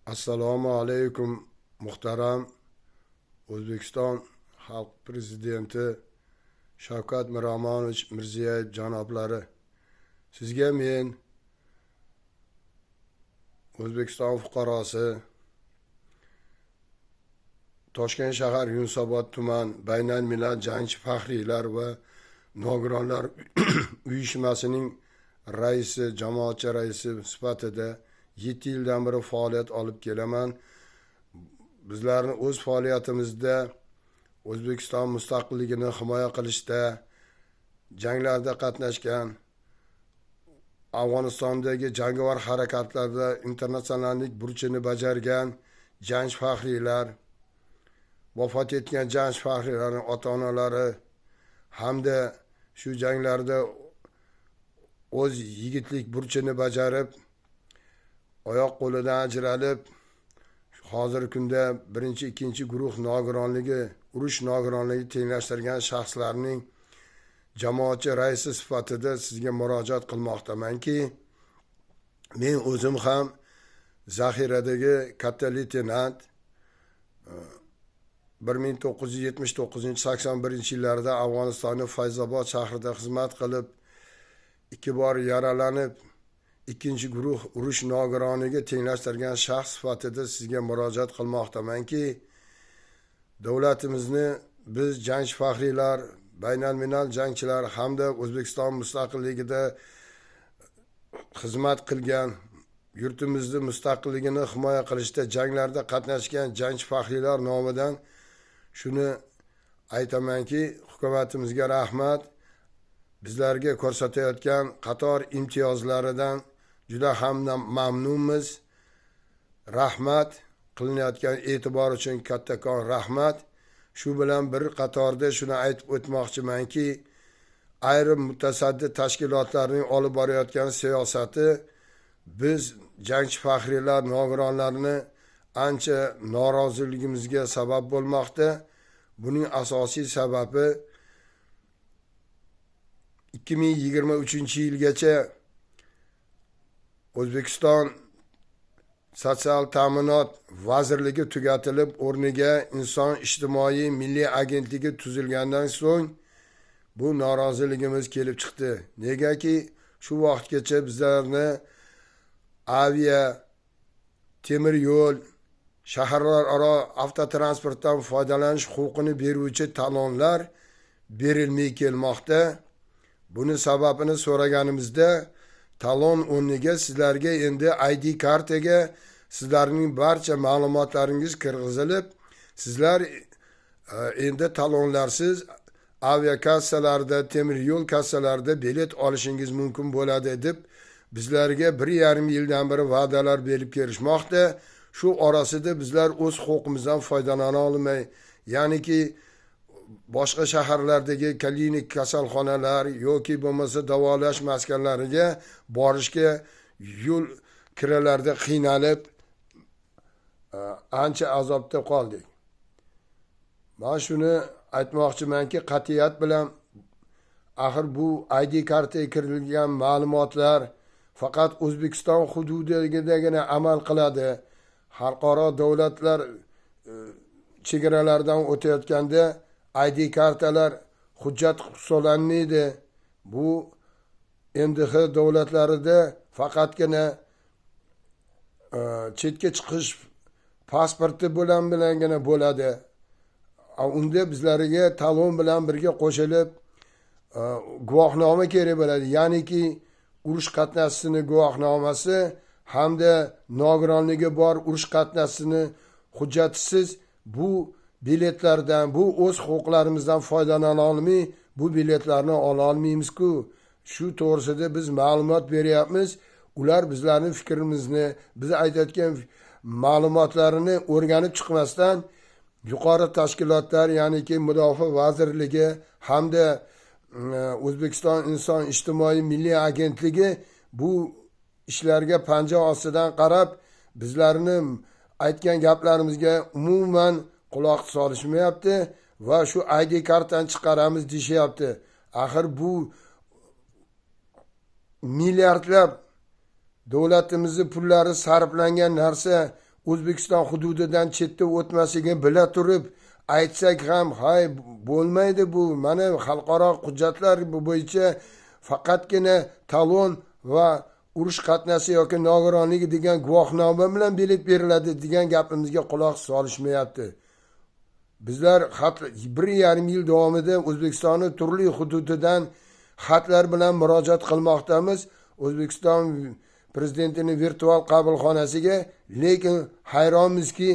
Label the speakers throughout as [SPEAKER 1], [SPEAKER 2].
[SPEAKER 1] Assalomu alaykum muhtaram O'zbekiston Xalq Prezidenti Shavkat Miromonovich Mirziyoyev janoblari. Sizga men O'zbekiston fuqarosi Toshkent shahar Yunusobod tuman baynalmilal jangchi faxriylar va nogironlar uyushmasining raisi, jamoatchi raisi sifatida 7 yildan beri faoliyat olib kelaman. Bizlarni o'z faoliyatimizda O'zbekiston mustaqilligini himoya qilishda, janglarda qatnashgan, Afg'onistondagi jangovar harakatlarda internatsionallik burchini bajargan jangchi faxriylar, vafot etgan jangchi faxriylarning ota-onalari hamda shu janglarda o'z yigitlik burchini bajarib, oyoq qo'lidan ajralib, hozirgi kunda 1-2 guruh nogironligi, urush nogironligi tenglashtirgan shaxslarning jamoatchi raisi sifatida sizga murojaat qilmoqdamanki, men o'zim ham zaxiradagi katta leytenant 1979-81 yillarda Afg'onistonning Fayzobod shahrida xizmat qilib, 2 bor yaralanib, 2-guruh urush nogironiga tenglashtirgan shaxs sifatida sizga murojaat qilmoqdamanki, davlatimizni biz jangchi faxriylar, baynalmilal jangchilar hamda O'zbekiston mustaqilligida xizmat qilgan, yurtimizni mustaqilligini himoya qilishda janglarda qatnashgan jangchi faxriylar nomidan shuni aytamanki, hukumatimizga rahmat. Bizlarga ko'rsatayotgan qator imtiyozlaridan juda ham mamnunmiz. Rahmat, qilinayotgan e'tibor uchun kattakon rahmat. Shu bilan bir qatorda shuni aytib o'tmoqchimanki, ayrim mutasaddi tashkilotlarning olib borayotgan siyosati biz jangchi faxriylar, nogironlarni ancha noroziligimizga sabab bo'lmoqda. Buning asosiy sababi 2023-yilgacha O'zbekiston Sotsial ta'minot vazirligi tugatilib, o'rniga Inson ijtimoiy milliy agentligi tuzilgandan so'ng bu noroziligimiz kelib chiqdi. Negaki, shu vaqtgacha bizlarni avia, temir yo'l, shaharlararo avtotransportdan foydalanish huquqini beruvchi talonlar berilmay kelmoqda. Buni sababini so'raganimizda, talon o'rniga sizlarga endi ID kartaga sizlarning barcha ma'lumotlaringiz kirgizilib, sizlar endi talonlarsiz aviakassalarda, temir yo'l kassalarida bilet olishingiz mumkin bo'ladi deb bizlarga 1,5 yildan beri va'dalar berib kelishmoqda. Shu orasida bizlar o'z huquqimizdan foydalana olmay, ya'niki boshqa shaharlardagi klinik kasalxonalar yoki bo'lmasa davolash maskanlariga borishga yo'l kiralarda qiynalib ancha azobda qoldik. Men shuni aytmoqchimanki, qat'iyat bilan axir bu ID kartaga kirilgan ma'lumotlar faqat O'zbekiston hududidagina amal qiladi. Xalqaro davlatlar chegaralardan o'tayotganda ID kartalar hujjat hisoblanmaydi. Bu MDH davlatlarida faqatgina chetga chiqish pasporti bilangina bo'ladi. Unda bizlarga talon bilan birga qo'shilib guvohnoma kerak bo'ladi. Ya'niki urush qatnashchisining guvohnomasi hamda nogironligi bor urush qatnashchisini hujjatisiz bu biletlardan, bu o'z huquqlarimizdan foydalana olmay, bu biletlarni ola olmaymiz-ku. Shu to'g'risida biz ma'lumot beryapmiz. Ular bizlarning fikrimizni, biz aytayotgan ma'lumotlarini o'rganib chiqmasdan yuqori tashkilotlar, ya'niki Mudofaa vazirligi hamda O'zbekiston Inson ijtimoiy milliy agentligi bu ishlarga panja ostidan qarab, bizlarni aytgan gaplarimizga umuman quloq solishmayapti va shu ID kartani chiqaramiz deyapti. Axir bu milliardlab davlatimizni pullari sarflangan narsa O'zbekiston hududidan chetda o'tmasligini bila turib aytsak ham, hay bo'lmaydi bu. Mana xalqaro hujjatlar bo'yicha faqatgina talon va urush qatnashishi yoki nogironligi degan guvohnoma bilan bilet beriladi degan gapimizga quloq solishmayapti. Bizlar 1,5 yil davomida O'zbekistonning turli hududidan xatlar bilan murojaat qilmoqdamiz O'zbekiston prezidentining virtual qabulxonasiga, lekin hayronmizki,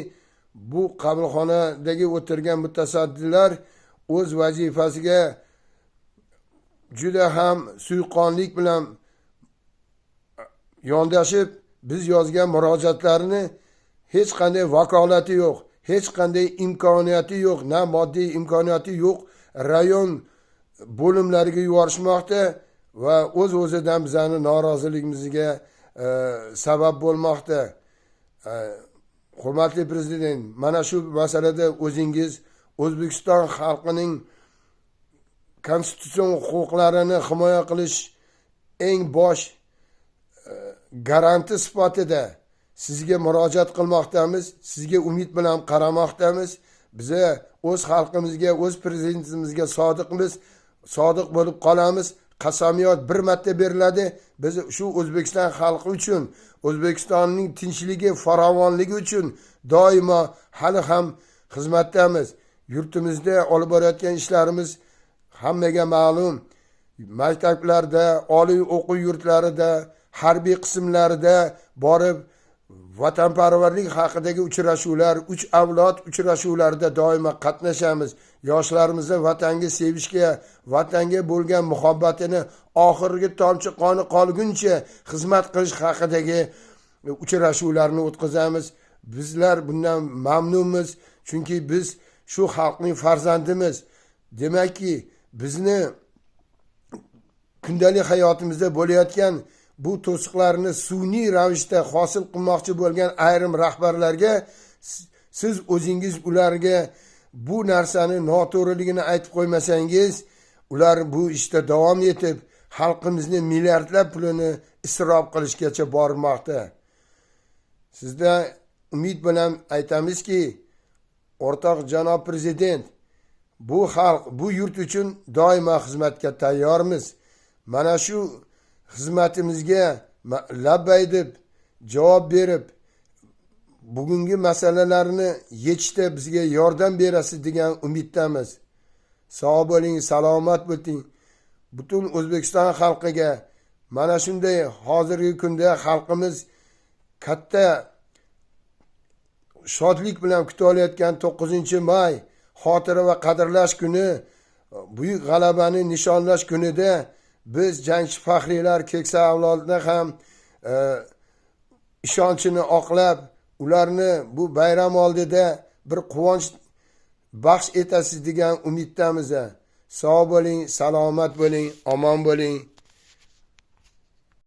[SPEAKER 1] bu qabulxonadagi o'tirgan mutasaddilar o'z vazifasiga juda ham suiqonlik bilan yondashib, biz yozgan murojaatlarni hech qanday vakolati yo'q, hech qanday imkoniyati yo'q, na moddiy imkoniyati yo'q rayon bo'limlariga yuborishmoqda va o'z-o'zidan bizani noroziligimizga sabab bo'lmoqda. Hurmatli prezident, mana shu masalada o'zingiz O'zbekiston xalqining konstitutsion huquqlarini himoya qilish eng bosh garanti sifatida sizga murojaat qilmoqdamiz, sizga umid bilan qaramoqdamiz. Biza o'z xalqimizga, o'z prezidentimizga sodiq bo'lib qolamiz. Qasamyod bir marta beriladi. Biz shu O'zbekiston xalqi uchun, O'zbekistonning tinchligi, farovonligi uchun doimo hali ham xizmatdamiz. Yurtimizda olib borayotgan ishlarimiz hammaga ma'lum. Maktablarda, oliy o'quv yurtlarida, harbiy qismlarida borib vatanparvarlik haqidagi uchrashuvlar, 3 avlod uchrashuvlarida doimo qatnashamiz. Yoshlarimizni vatanga sevishga, vatanga bo'lgan muhabbatini oxirgi tomchi qoni qolguncha xizmat qilish haqidagi uchrashuvlarni o'tkazamiz. Bizlar bundan mamnunmiz, chunki biz shu xalqning farzandimiz. Demakki, bizni kundalik hayotimizda bo'layotgan bu to'siqlarni sun'iy ravishda hosil qilmoqchi bo'lgan ayrim rahbarlarga siz o'zingiz ularga bu narsani noto'g'riligini aytib qo'ymasangiz, ular bu ishda davom etib xalqimizni milliardlab pulini isrof qilishgacha bormoqda. Sizda umid bilan aytamizki, o'rtoq janob prezident, bu xalq, bu yurt uchun doimo xizmatga tayyormiz. Mana shu xizmatimizga labbay deb javob berib, bugungi masalalarni yechishda bizga yordam berasiz degan umiddamiz. Sog' bo'ling, salomat bo'ling. Butun O'zbekiston xalqiga mana shunday hozirgi kunda xalqimiz katta shodlik bilan kutayotgan 9-may xotira va qadrlash kuni, buyuk g'alabani nishonlash kunida biz jangchi faxriylar, keksa avlodni ham ishonchini oqlab, ularni bu bayram oldida bir quvonch baxsh etasiz degan umiddamiz. Sog' bo'ling, salomat bo'ling, omon bo'ling.